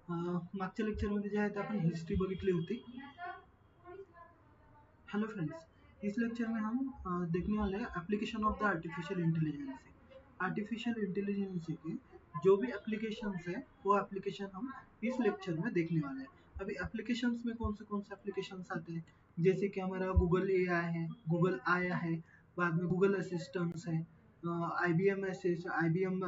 मागच्या लेक्चरमध्ये जे आहे ते आपण हिस्ट्री बघितली होती. हेलो फ्रेंड्स, इस लेक्चर में हम देखने वाले हैं application of the artificial intelligence. Artificial intelligence के जो भी एप्लीकेशंस है वो एप्लीकेशन हम इस लेक्चर में देखने वाले हैं. अभी एप्लीकेशंस में कौन से एप्लीकेशंस आते हैं, जैसे कि हमारा गूगल एआई है, गूगल आया है, बाद में गूगल असिस्टेंट्स है, IBM assist, IBM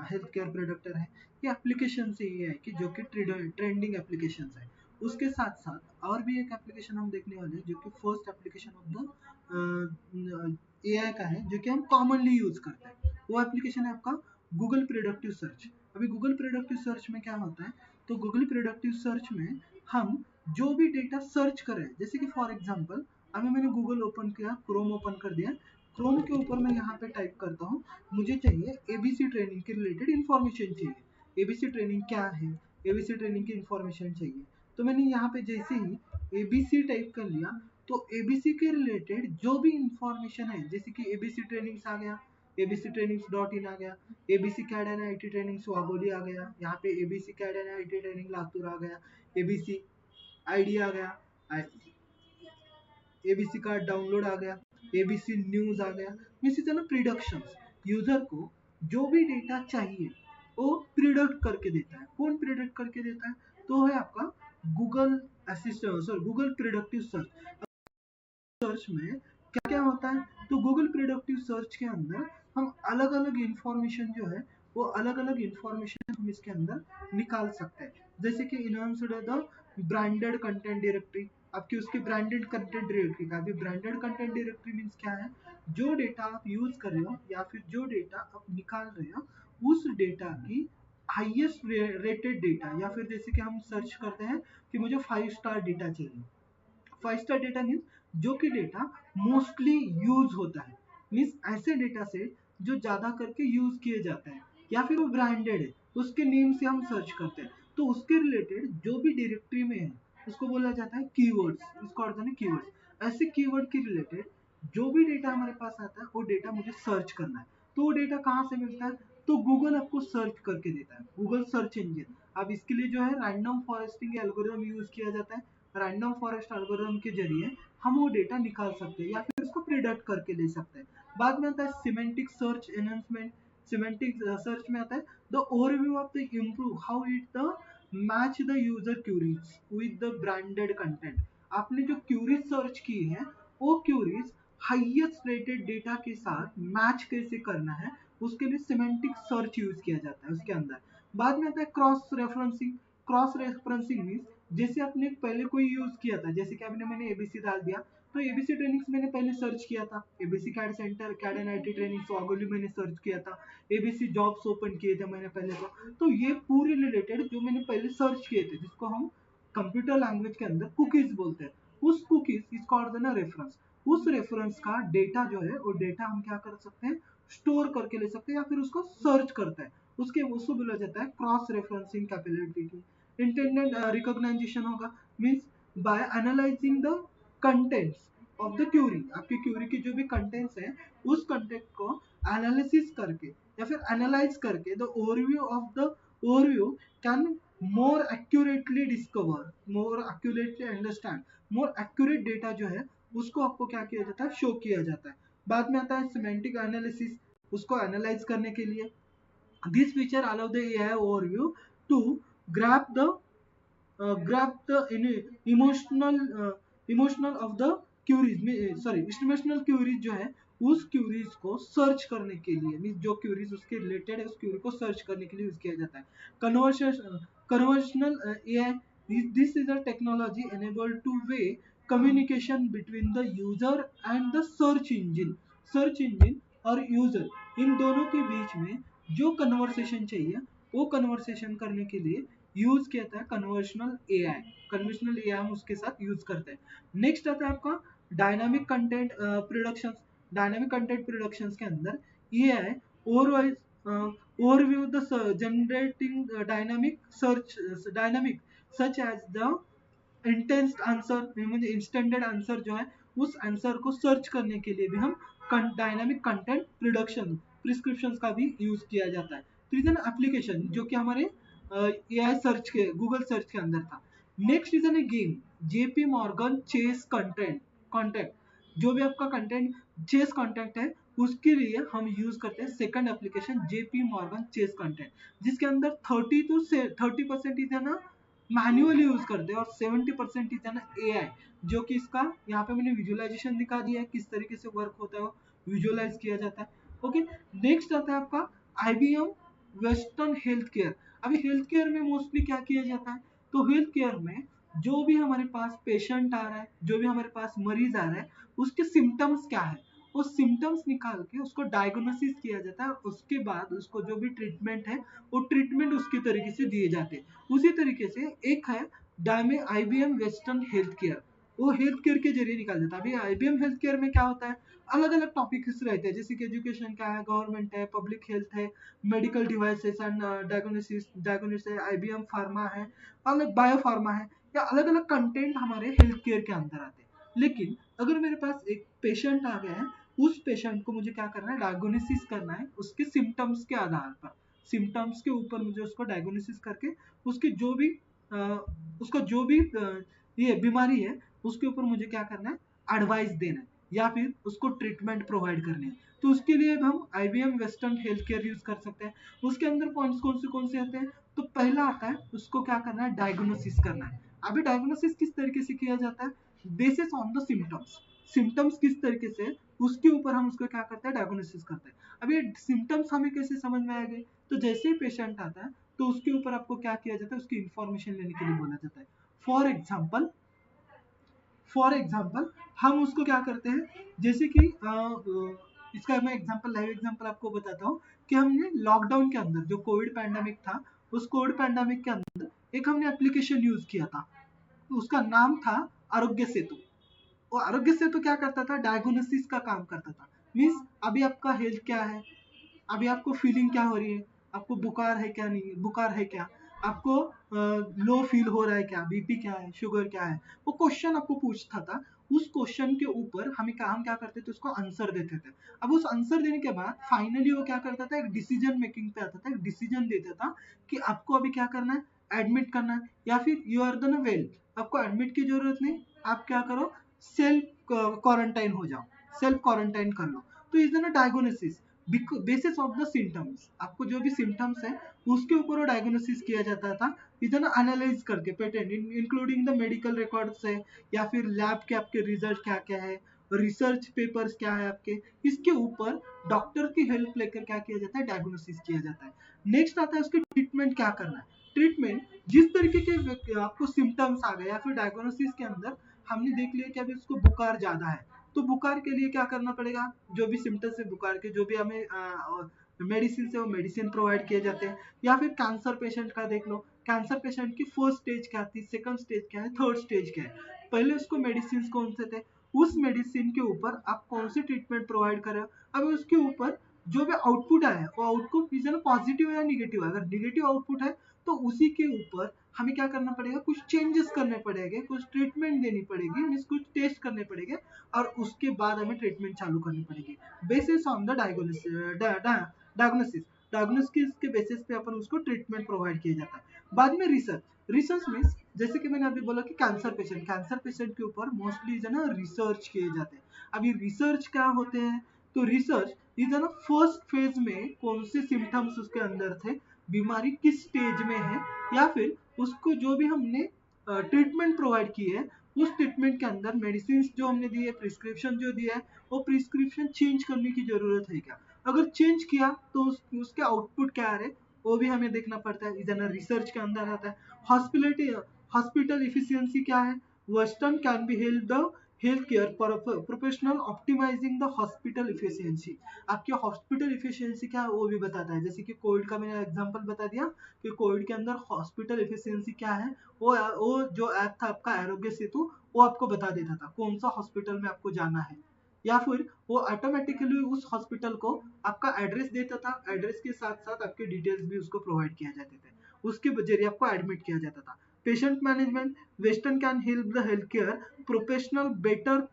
health care products है. ये एप्लीकेशन से ये है कि जो कि ट्रेंडिंग एप्लीकेशन है. उसके साथ साथ और भी एक एप्लीकेशन हम देखने वाले हैं जो कि first application of the AI का है, जो कि हम कॉमनली यूज करते हैं. वो एप्लीकेशन है आपका गूगल प्रोडक्टिव सर्च. अभी गूगल प्रोडक्टिव सर्च में क्या होता है, तो गूगल प्रोडक्टिव सर्च में हम जो भी डेटा सर्च करें, जैसे कि फॉर एग्जांपल अभी मैंने गूगल ओपन किया, क्रोम ओपन कर दिया, क्रोम के ऊपर मैं यहाँ पे टाइप करता हूँ मुझे चाहिए एबीसी ट्रेनिंग के रिलेटेड इन्फॉर्मेशन चाहिए. एबीसी ट्रेनिंग क्या है, एबीसी ट्रेनिंग की इन्फॉर्मेशन चाहिए. तो मैंने यहाँ पे जैसे ही एबीसी टाइप कर लिया तो एबीसी के रिलेटेड जो भी इंफॉर्मेशन है, जैसे कि एबीसी ट्रेनिंग्स आ गया, एबीसी ट्रेनिंग्स डॉट इन आ गया, ABC CAD and IT trainings Wagholi आ गया, यहाँ पे ABC CAD and IT training Latur आ गया, एबीसी आईडी आ गया, एबीसी का डाउनलोड आ गया, एबीसी न्यूज आ गया. इसी तरह प्रिडक्शन, यूजर को जो भी डेटा चाहिए वो प्रिडक्ट करके देता है. कौन प्रिडक्ट करके देता है, तो है आपका Google assistant, sorry Google productive search. Search में क्या क्या होता है, तो गूगल प्रोडक्टिव सर्च के अंदर हम अलग अलग इंफॉर्मेशन जो है वो अलग अलग इंफॉर्मेशन हम इसके अंदर निकाल सकते हैं. जैसे कि enhanced the branded content directory, आपकी उसकी ब्रांडेड कंटेंट डायरेक्टरी का. अभी ब्रांडेड कंटेंट डायरेक्टरी मीन्स क्या है, जो डेटा आप यूज कर रहे हो या फिर जो डेटा आप निकाल रहे हो उस डेटा की हाईएस्ट रेटेड डेटा, या फिर जैसे कि हम सर्च करते हैं कि मुझे 5 स्टार डेटा चाहिए. 5 स्टार डेटा मीन्स जो कि डेटा मोस्टली यूज होता है, मीन्स ऐसे डेटा सेट जो ज्यादा करके यूज किए जाते हैं या फिर वो ब्रांडेड है उसके नेम से हम सर्च करते हैं. तो उसके रिलेटेड जो भी डायरेक्टरी में है उसको बोला जाता है कीवर्ड्स, इसको अर्थ है कीवर्ड्स. ऐसे कीवर्ड के रिलेटेड जो भी डेटा हमारे पास आता है वो डेटा मुझे सर्च करना है. तो वो डेटा कहाँ से मिलता है, तो गूगल आपको सर्च करके देता है, गूगल सर्च इंजन. अब इसके लिए जो है रैंडम फॉरेस्टिंग एल्गोरिथम यूज किया जाता है. रैंडम फॉरेस्ट एल्गोरिथम के जरिए हम वो डेटा निकाल सकते हैं या फिर उसको प्रिडिक्ट करके ले सकते हैं. बाद में आता है semantic search enhancement. Semantic search में आता है the overview of the improve how it the match the user queries with the branded content. आपने जो क्यूरीज सर्च की है वो क्यूरीज हाईएस्ट रेटेड डेटा के साथ मैच कैसे करना है, उसके लिए सिमेंटिक सर्च यूज किया जाता है उसके अंदर. बाद में आता है cross referencing. Cross referencing means जैसे आपने पहले कोई यूज किया था, जैसे कि आपने मैंने एबीसी डाल दिया तो एबीसी ट्रेनिंग्स मैंने पहले सर्च किया था, ABC cad centre cad and IT trainings Wagholi मैंने सर्च किया था, एबीसी जॉब्स ओपन किए थे मैंने पहले. तो ये पूरे रिलेटेड जो मैंने पहले सर्च किए थे जिसको हम कंप्यूटर लैंग्वेज के अंदर कुकीज बोलते हैं, उस कुकीज इसका अर्थ है ना रेफरेंस. उस रेफरेंस का डेटा जो है वो डेटा हम क्या कर सकते हैं, स्टोर करके ले सकते हैं या फिर उसको सर्च करते हैं. उसको बोला जाता है cross referencing capability. Intended recognization होगा, means by analyzing the contents of the query. आपकी क्यूरी की जो भी कंटेंट्स हैं उस कंटेंट को एनालिसिस करके या फिर एनालाइज करके the overview of the overview can more accurately discover, more accurately understand, more accurate data जो है उसको आपको क्या किया जाता है, शो किया जाता है. बाद में आता है सिमेंटिक एनालिसिस, उसको एनालाइज करने के लिए. This feature allow the AI overview to grab the emotional emotional of the queries, sorry emotional queries जो है उस क्यूरीज को सर्च करने के लिए, मीन जो क्यूरीज उसके रिलेटेड है उस क्यूरी को सर्च करने के लिए यूज किया जाता है. Conversational AI, this is a technology enable two way communication between the user and the search engine. Search engine और यूजर इन दोनों के बीच में जो कन्वर्सेशन चाहिए वो कन्वर्सेशन करने के लिए यूज किया था कन्वर्शनल एआई. कन्वर्शनल एआई हम उसके साथ यूज करते हैं. नेक्स्ट आता है आपका dynamic content production. Dynamic content production के अंदर ये है overview the generating dynamic search, dynamic such as the intense answer, म्हणजे इंस्टेंटेड आंसर जो है उस आंसर को सर्च करने के लिए भी हम डायनामिक कंटेंट प्रोडक्शन प्रिस्क्रिप्शन का भी यूज किया जाता है. तो इधर एप्लीकेशन जो कि हमारे AI सर्च के गूगल सर्च के अंदर था। Next is an game, JP Morgan Chase content contact, जो भी आपका कंटेंट चेस कॉन्टैक्ट है उसके लिए हम यूज करते हैं second application JP Morgan Chase content, जिसके अंदर 30% इज है ना मैन्युअल यूज करते हैं और 70% इज है ना AI, जो कि इसका यहाँ पे मैंने विजुअलाइजेशन दिखा दिया है किस तरीके से वर्क होता है, विजुअलाइज किया जाता है। ओके, नेक्स्ट आता है आपका IBM वेस्टर्न हेल्थ केयर। अभी हेल्थ केयर में मोस्टली क्या किया जाता है, तो हेल्थ केयर में जो भी हमारे पास पेशेंट आ रहा है, जो भी हमारे पास मरीज आ रहा है, उसके सिम्टम्स क्या है, वो सिम्टम्स निकाल के उसको डायग्नोसिस किया जाता है, उसके बाद उसको जो भी ट्रीटमेंट है वो ट्रीटमेंट उसके तरीके से दिए जाते हैं। उसी तरीके से एक है डायमे IBM वेस्टर्न हेल्थ केयर, वो हेल्थ केयर के जरिए निकाल देता है। अभी IBM हेल्थ केयर में क्या होता है, अलग अलग टॉपिक्स रहते हैं, जैसे कि एजुकेशन क्या है, गवर्नमेंट है, पब्लिक हेल्थ है, मेडिकल डिवाइसेस एंड डायग्नोसिस है, IBM फार्मा है, अलग बायो फार्मा है, या अलग अलग कंटेंट हमारे हेल्थ केयर के अंदर आते हैं। लेकिन अगर मेरे पास एक पेशेंट आ गया है, उस पेशेंट को मुझे क्या करना है, डायग्नोसिस करना है उसके सिम्टम्स के आधार पर, सिम्टम्स के ऊपर मुझे उसको डायग्नोसिस करके उसकी जो भी उसका जो भी ये बीमारी है उसके ऊपर मुझे क्या करना है, एडवाइस देना है या फिर उसको ट्रीटमेंट प्रोवाइड करने हैं। तो उसके लिए हम IBM western health care use कर सकते हैं। उसके अंदर पॉइंट्स कौन से आते हैं, तो पहला आता है उसको क्या करना है, डायग्नोसिस करना है। अभी डायग्नोसिस किस तरीके से किया जाता है, basis on the symptoms, symptoms किस तरीके से उसके ऊपर हम उसको क्या करते हैं, डायग्नोसिस करते हैं। अब ये सिम्टम्स हमें कैसे समझ में आएंगे, तो जैसे ही पेशेंट आता है तो उसके ऊपर आपको क्या किया जाता है, उसकी इंफॉर्मेशन लेने के लिए बोला जाता है। फॉर एग्जाम्पल फॉर एग्जाम्पल हम उसको क्या करते हैं, जैसे कि इसका मैं एग्जाम्पल लाइव एग्जाम्पल आपको बताता हूँ कि हमने लॉकडाउन के अंदर जो कोविड पैंडेमिक था, उस कोविड पैंडेमिक के अंदर एक हमने एप्लीकेशन यूज किया था, उसका नाम था आरोग्य सेतु। वो आरोग्य सेतु क्या करता था, डायग्नोसिस का काम करता था। मीन्स अभी आपका हेल्थ क्या है, अभी आपको फीलिंग क्या हो रही है, आपको बुखार है क्या, नहीं बुखार है क्या, आपको लो फील हो रहा है क्या, बीपी क्या है, शुगर क्या है, वो क्वेश्चन आपको पूछता था। उस क्वेश्चन के ऊपर हम क्या करते थे, उसको आंसर देते थे। अब उस आंसर देने के बाद फाइनली वो क्या करता था, एक डिसीजन मेकिंग पे आता था, एक डिसीजन देता था कि आपको अभी क्या करना है, एडमिट करना है या फिर यू आर द वेल, आपको एडमिट की जरूरत नहीं, आप क्या करो, सेल्फ क्वारंटाइन हो जाओ, सेल्फ क्वारंटाइन कर लो। तो इज ना diagnosis basis of the symptoms, आपको जो भी सिम्टम्स है उसके ऊपर वो डायग्नोसिस किया जाता था, इधर एनालाइज करके patent including the medical records है या फिर लैब के आपके रिजल्ट क्या क्या है, रिसर्च पेपर्स क्या है आपके, इसके ऊपर डॉक्टर की हेल्प लेकर क्या किया जाता है, डायग्नोसिस किया जाता है। नेक्स्ट आता है उसके ट्रीटमेंट क्या करना है। ट्रीटमेंट जिस तरीके के आपको सिम्टम्स आ गए या फिर डायग्नोसिस के अंदर हमने देख लिया कि अभी उसको बुखार ज्यादा है, तो बुखार के लिए क्या करना पड़ेगा, जो भी सिम्टम्स है बुखार के, जो भी हमें मेडिसिन से वो मेडिसिन प्रोवाइड किए जाते हैं। या फिर कैंसर पेशेंट का देख लो, कैंसर पेशेंट की फर्स्ट स्टेज क्या थी, सेकंड स्टेज क्या है, थर्ड स्टेज क्या है, पहले उसको मेडिसिन कौन से थे, उस मेडिसिन के ऊपर आप कौन सी ट्रीटमेंट प्रोवाइड कर रहे हो। अब उसके ऊपर जो भी आउटपुट आया है वो आउटपुट इज पॉजिटिव या निगेटिव है, अगर निगेटिव आउटपुट है तो उसी के ऊपर हमें क्या करना पड़ेगा, कुछ चेंजेस करने पड़ेंगे, कुछ ट्रीटमेंट देनी पड़ेगी, मीन्स कुछ टेस्ट करने पड़ेंगे और उसके बाद हमें ट्रीटमेंट चालू करनी पड़ेगी basis on the diagnosis. Diagnosis के बेसिस पे अपन उसको ट्रीटमेंट प्रोवाइड किया जाता है। बाद में रिसर्च मीन्स जैसे कि मैंने अभी बोला कि कैंसर पेशेंट के ऊपर मोस्टली जो है ना रिसर्च किए जाते हैं। अभी रिसर्च क्या होते हैं, तो रिसर्च इज ना फर्स्ट फेज में कौन से सिम्टम्स उसके अंदर थे, बीमारी किस स्टेज में है, या फिर उसको जो भी हमने ट्रीटमेंट प्रोवाइड की है उस ट्रीटमेंट के अंदर मेडिसिन जो हमने दी है, प्रिस्क्रिप्शन जो दिया है, वो प्रिस्क्रिप्शन चेंज करने की जरूरत है क्या, अगर चेंज किया तो उसके आउटपुट क्या आ रहे वो भी हमें देखना पड़ता है, इधर रिसर्च के अंदर आता है। हॉस्पिटलिटी हॉस्पिटल इफिशियंसी क्या है, western can be help the health care professional optimising the hospital efficiency, आपकी हॉस्पिटल इफिशियंसी क्या है वो भी बताता है। जैसे कि कोविड का मैंने एग्जांपल बता दिया कि कोविड के अंदर हॉस्पिटल इफिशियंसी क्या है, वो जो ऐप था आपका आरोग्य सेतु, वो आपको बता देता था कौन सा हॉस्पिटल में आपको जाना है, या फिर वो ऑटोमेटिकली उस हॉस्पिटल को आपका एड्रेस देता था, एड्रेस के साथ साथ आपके डिटेल्स भी उसको प्रोवाइड किया जाते थे, उसके जरिए आपको एडमिट किया जाता था। Patient management, western can help the health care professional better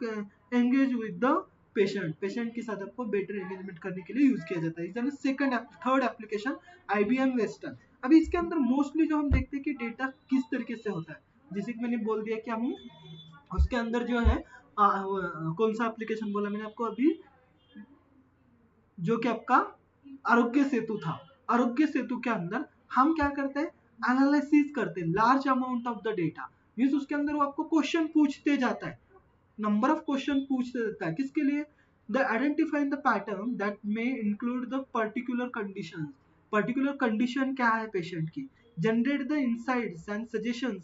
engage with the patient के साथ आपको बेटर एंगेजमेंट करने के लिए यूज किया जाता है। Second third application IBM western. अभी इसके अंदर मोस्टली जो हम देखते हैं कि डेटा किस तरीके से होता है, जैसे कि मैंने बोल दिया कि हम उसके अंदर जो है कौन सा एप्लीकेशन बोला मैंने आपको अभी, जो कि आपका आरोग्य सेतु था। आरोग्य सेतु के अंदर हम क्या करते हैं, एनालिसिस करते हैं large amount of the data. Means उसके अंदर वो आपको क्वेश्चन पूछते जाता है, नंबर ऑफ क्वेश्चन पूछते जाता है, किसके लिए, the identifying the pattern that may include the particular condition. Particular condition क्या है पेशेंट की, generate the insights and suggestions,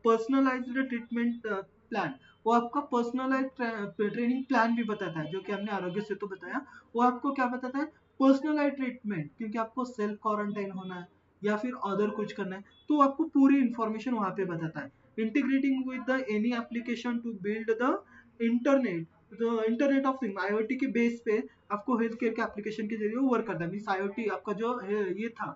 personalised treatment plan. वो आपका पर्सनलाइज ट्रेनिंग प्लान भी बताता है, जो कि हमने आरोग्य सेतु बताया। वो आपको क्या बताता है, पर्सनलाइज ट्रीटमेंट, क्योंकि आपको सेल्फ क्वारंटाइन होना है या फिर अदर कुछ करना है, तो आपको पूरी इंफॉर्मेशन वहां पे बताता है। Integrating with the any application to build the internet, तो इंटरनेट ऑफ थिंग आईओटी के बेस पे आपको हेल्थ केयर के एप्लीकेशन के जरिए वर्क करता है। मीन्स आईओटी आपका जो ये था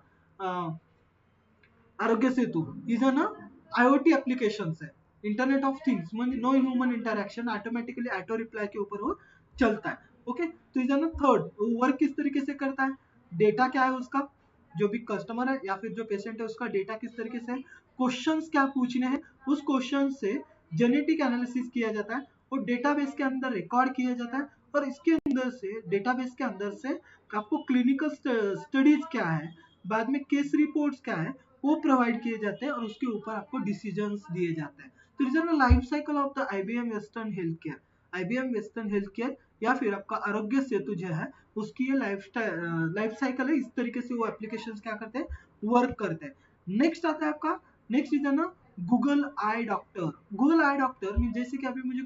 आरोग्य सेतु इज ना आईओटी एप्लीकेशन है, इंटरनेट ऑफ थिंग्स म्हणजे no human interaction, automatically auto reply के ऊपर वो चलता है। ओके, तो इज ना थर्ड, वर्क किस तरीके से करता है, डेटा क्या है उसका, जो भी कस्टमर है या फिर जो पेशेंट है उसका डेटा किस तरीके से है, क्वेश्चंस क्या पूछने हैं, उस क्वेश्चन से जेनेटिक एनालिसिस किया जाता है और डेटाबेस के अंदर रिकॉर्ड किया जाता है। और इसके अंदर से डेटाबेस के अंदर से आपको क्लिनिकल स्टडीज क्या है, बाद में केस रिपोर्ट्स क्या है, वो प्रोवाइड किए जाते हैं और उसके ऊपर आपको डिसीजंस दिए जाते हैं। तो इज ना life cycle of the IBM western health care. IBM western health care या फिर आपका आरोग्य सेतु जो है उसकी ये लाइफ साइकिल है। इस तरीके से वो एप्लीकेशन क्या करते हैं, वर्क करते हैं। नेक्स्ट आता है आपका, नेक्स्ट इज ना Google I doctor. Google I doctor mean जैसे कि अभी मुझे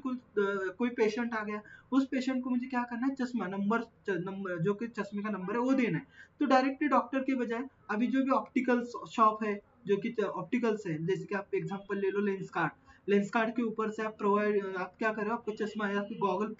कोई पेशेंट आ गया, उस पेशेंट को मुझे क्या करना है, चश्मा नंबर जो कि चश्मे का नंबर है वो देना है। तो डायरेक्टली डॉक्टर के बजाय अभी जो भी ऑप्टिकल शॉप है, जो कि ऑप्टिकल्स है, जैसे कि आप एग्जांपल ले लो लेंस कार्ड, लेंस कार्ड के ऊपर से आप आप क्या कर रहे हो, आपको चश्मा या फिर गॉगल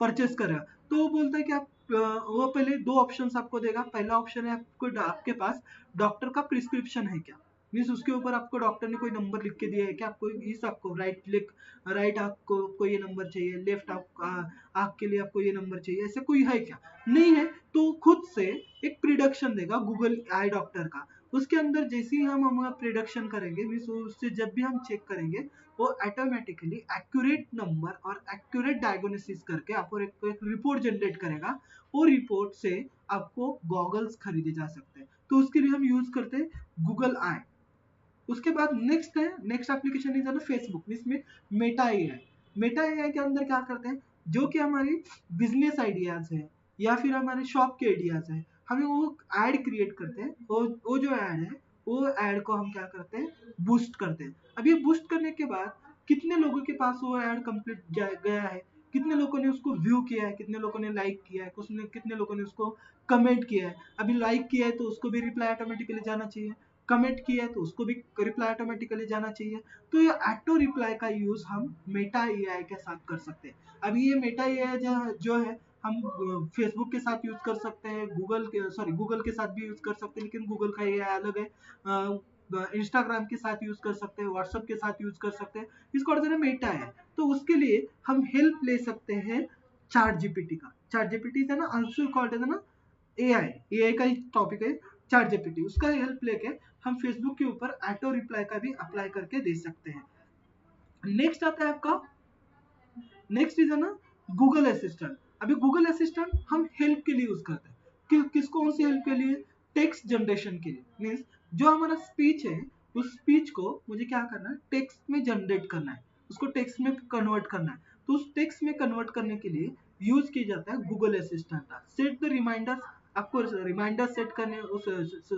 परचेस कर रहे हो, तो वो बोलता है कि आप वो पहले दो ऑप्शंस आपको देगा। पहला ऑप्शन है आपको, आपके पास डॉक्टर का प्रिस्क्रिप्शन है क्या, मीन्स उसके ऊपर आपको डॉक्टर ने कोई नंबर लिख के दिया है कि आपको इस आपको राइट आंख को ये नंबर चाहिए, लेफ्ट आंख के लिए आपको ये नंबर चाहिए, ऐसा कोई है क्या, नहीं है। तो खुद से एक प्रिडिक्शन देगा गूगल आई डॉक्टर का। उसके अंदर जैसे ही हम प्रिडिक्शन करेंगे, मीन्स उससे जब भी हम चेक करेंगे वो ऑटोमेटिकली एक्यूरेट नंबर और एक्यूरेट डायग्नोसिस करके आपको एक रिपोर्ट जनरेट करेगा। वो रिपोर्ट से आपको गॉगल्स खरीदे जा सकते हैं, तो उसके लिए हम यूज करते हैं गूगल आई। उसके बाद नेक्स्ट है, नेक्स्ट एप्लीकेशन इज ना फेसबुक, इसमें मेटा एआई। मेटा एआई के अंदर क्या करते हैं, जो कि हमारी बिजनेस आइडियाज है या फिर हमारे शॉप के आइडियाज है, हमें वो ऐड क्रिएट करते हैं। वो जो ऐड है, वो ऐड को हम क्या करते हैं, बूस्ट करते हैं। अब ये बूस्ट करने के बाद कितने लोगों के पास वो ऐड कंप्लीट गया है, कितने लोगों ने उसको व्यू किया है, कितने लोगों ने लाइक किया है, कितने लोगों ने उसको कमेंट किया है। अभी लाइक किया है तो उसको भी रिप्लाई ऑटोमेटिकली जाना चाहिए, कमेंट किया है तो उसको भी रिप्लाई ऑटोमेटिकली जाना चाहिए। तो ये ऑटो रिप्लाई का यूज हम मेटा एआई के साथ कर सकते हैं। अभी ये मेटा एआई जो है हम फेसबुक के साथ यूज कर सकते हैं, गूगल के साथ भी यूज कर सकते हैं, लेकिन गूगल का एआई अलग है। इंस्टाग्राम के साथ यूज कर सकते हैं, व्हाट्सएप के साथ यूज कर सकते हैं, इसको और मेटा है। तो उसके लिए हम हेल्प ले सकते हैं चार्ट जीपीटी का। चार्ट जीपीटी है ना, आंसर कॉल्ड है ना एआई का ही टॉपिक है चार्ट जीपीटी, उसका हेल्प लेके हम फेसबुक के ऊपर ऑटो रिप्लाई का भी अप्लाई करके दे सकते हैं। नेक्स्ट आता है आपका, नेक्स्ट इज है ना गूगल असिस्टेंट। अभी गूगल असिस्टेंट हम हेल्प के लिए यूज करते हैं, किसको, कौन सी हेल्प के लिए, टेक्स्ट जनरेशन के लिए। मीन्स जो हमारा स्पीच है, उस स्पीच को मुझे क्या करना है, टेक्स्ट में जनरेट करना है, उसको टेक्स्ट में कन्वर्ट करना है। तो उस टेक्स्ट में कन्वर्ट करने के लिए यूज किया जाता है गूगल असिस्टेंट का। सेट द रिमाइंडर, आपको रिमाइंडर सेट करने,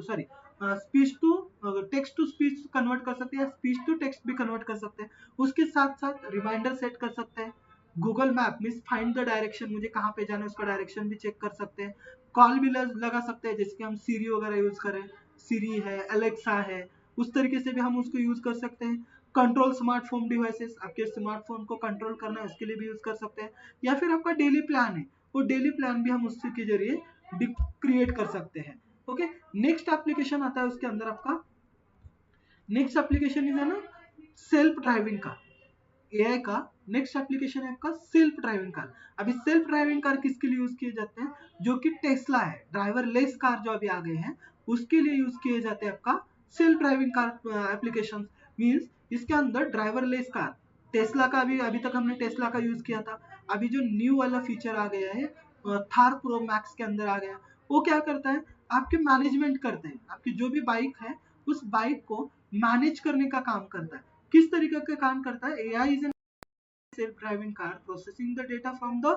sorry speech to text to speech convert कर सकते हैं, स्पीच टू टेक्स्ट भी कन्वर्ट कर सकते हैं। उसके साथ साथ रिमाइंडर सेट कर सकते हैं। Google map means find the direction, मुझे कहाँ पे जाना है उसका डायरेक्शन भी चेक कर सकते हैं। कॉल भी लगा सकते हैं, जैसे कि हम सीरी वगैरह यूज करें, सीरी है, एलेक्सा है, उस तरीके से भी हम उसको यूज कर सकते हैं। कंट्रोल स्मार्टफोन डिवाइसेस, आपके स्मार्टफोन को कंट्रोल करना है उसके लिए भी यूज कर सकते हैं। या फिर आपका डेली प्लान है, वो डेली प्लान भी हम उसके के जरिए क्रिएट कर सकते हैं। ओके, नेक्स्ट एप्लीकेशन आता है उसके अंदर आपका, नेक्स्ट एप्लीकेशन है ना सेल्फ ड्राइविंग का। एआई का नेक्स्ट एप्लीकेशन है आपका सेल्फ ड्राइविंग कार। अभी सेल्फ ड्राइविंग कार किसके लिए यूज किए जाते हैं, जो कि टेस्ला है, ड्राइवर लेस कार जो अभी आ गए हैं उसके लिए यूज किए जाते हैं आपका self driving car application means इसके अंदर ड्राइवरलेस कार, टेस्ला का अभी तक हमने टेस्ला का यूज किया था, अभी जो न्यू वाला फीचर आ गया है थार प्रो मैक्स के अंदर आ गया, वो क्या करता है, आपके मैनेजमेंट करते हैं, आपकी जो भी बाइक है उस बाइक को मैनेज करने का काम करता है। किस तरीके का काम करता है, AI is self driving car processing the data from the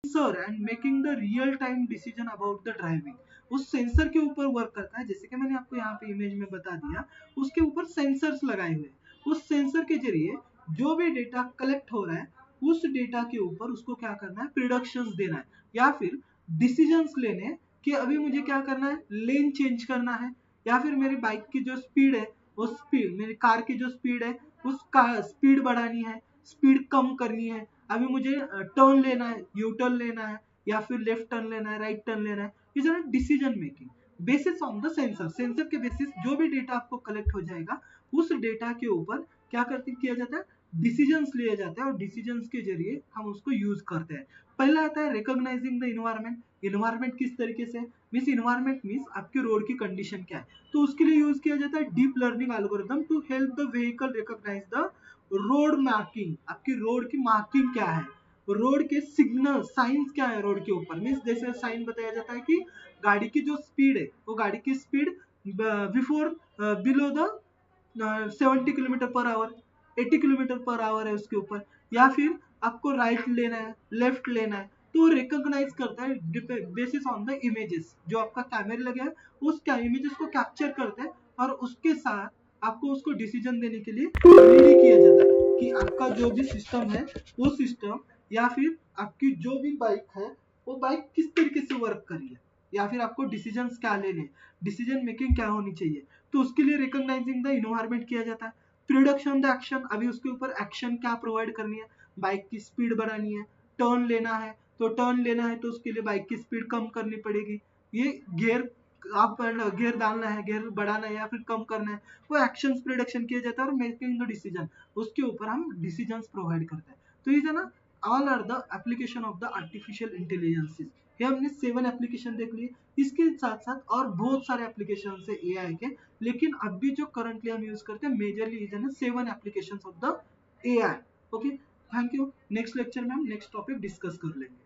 sensor and making the real time decision about the driving। उस सेंसर के ऊपर वर्क करता है, जैसे कि मैंने आपको यहाँ पे इमेज में बता दिया, उसके ऊपर सेंसर्स लगाए हुए हैं, उस सेंसर के जरिए जो भी डेटा कलेक्ट हो रहा है उस डेटा के ऊपर उसको क्या करना है, प्रिडिक्शंस देना है या फिर डिसीजंस लेने कि अभी मुझे क्या करना है, लेन चेंज करना है या फिर मेरी बाइक की जो स्पीड है, वो स्पीड मेरी कार की जो स्पीड है उसका स्पीड बढ़ानी है, स्पीड कम करनी है, अभी मुझे टर्न लेना है, यू टर्न लेना है या फिर लेफ्ट टर्न लेना है, राइट टर्न लेना है, is decision making basis on the sensor. Sensor के बेसिस जो भी डेटा आपको कलेक्ट हो जाएगा उस डेटा के ऊपर क्या करते किया जाता है, डिसीजंस लिए जाते हैं और डिसीजंस के जरिए हम उसको यूज करते हैं। पहला आता है रिकॉग्नाइजिंग द इन्वायरमेंट। इन्वायरमेंट किस तरीके से, मीन्स इन्वायरमेंट मीन्स आपके रोड की कंडीशन क्या है, तो उसके लिए यूज किया जाता है deep learning algorithm to help the vehicle recognise the road marking. आपकी रोड की मार्किंग क्या है, रोड के सिग्नल साइंस क्या है रोड के ऊपर, मीन्स जैसे साइन बताया जाता है कि गाड़ी की जो स्पीड है वो गाड़ी की speed before below the 70 kilometre per hour, 80 kilometre per hour है उसके ऊपर, या फिर आपको राइट लेना है, लेफ्ट लेना है, तो रिकॉग्नाइज करता है बेसिस ऑन द इमेजेस, जो आपका कैमरे लगे हैं उस इमेजेस को कैप्चर करते हैं और उसके साथ आपको उसको डिसीजन देने के लिए रेडी किया जाता है कि आपका जो भी सिस्टम है वो सिस्टम या फिर आपकी जो भी बाइक है वो बाइक किस तरीके से वर्क कर रही है या फिर आपको डिसीजंस क्या लेने, डिसीजन मेकिंग क्या होनी चाहिए, तो उसके लिए रिकॉग्नाइजिंग द इन्वायरमेंट किया जाता है। प्रोडक्शन द एक्शन, अभी उसके ऊपर एक्शन क्या प्रोवाइड करनी है, बाइक की स्पीड बढ़ानी है, टर्न लेना है, तो टर्न लेना है तो उसके लिए बाइक की स्पीड कम करनी पड़ेगी, ये गियर आप गियर डालना है, गियर बढ़ाना है या फिर कम करना है, वो एक्शंस प्रोडक्शन किया जाता है और मेकिंग द डिसीजन, उसके ऊपर हम डिसीजंस प्रोवाइड करते हैं। तो ये है ना, all are the application of the artificial intelligences. ये हमने 7 एप्लीकेशन देख लिए, इसके साथ साथ और बहुत सारे एप्लीकेशन है एआई के, लेकिन अभी जो करंटली हम यूज करते हैं majorly is 7 application of the AI. Okay, thank you. Next lecture में हम नेक्स्ट टॉपिक डिस्कस कर लेंगे।